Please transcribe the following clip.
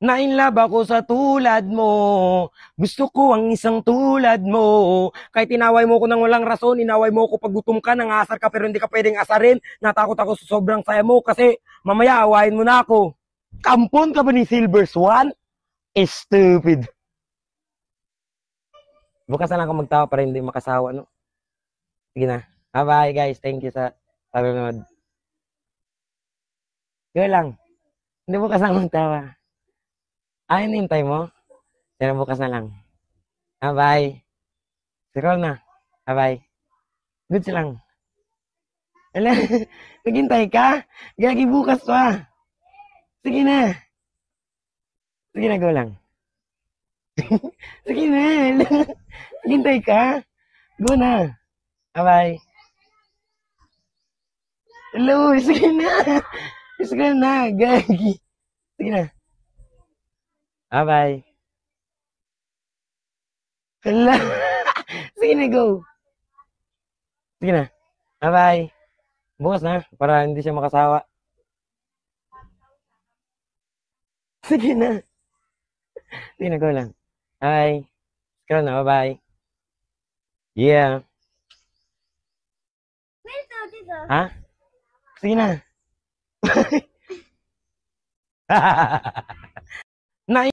Nainlove ako sa tulad mo. Gusto ko ang isang tulad mo. Kahit tinaway mo ko ng walang rason, inaway mo ko pag gutom ka, nangasar ka pero hindi ka pwedeng asarin. Natakot ako sa sobrang saya mo kasi mamaya awayin mo na ako. Kampon ka ba ni Silver Swan? Stupid. Bukas na lang ako magtawa para hindi makasawa, no? Sige na. Bye-bye guys. Thank you sa panonood. Yun lang. Hindi bukas na magtawa. Ay, nintay mo? Pero bukas na lang. Bye. Scroll na. Bye. Good lang. Ala, naghintay ka? Gagi bukas pa. Sige na. Sige na, go lang. Sige na. Naghintay ka? Go na. Bye. Hello, sige na. Sige na, gagi. Sige na. Bye. Hala. Sige na, go. Sige na. Bye. Bukas na, para hindi siya makasawa. Sige na. Sige na, go lang. Bye. Scroll na, bye. Yeah. Ha? Sige na. Na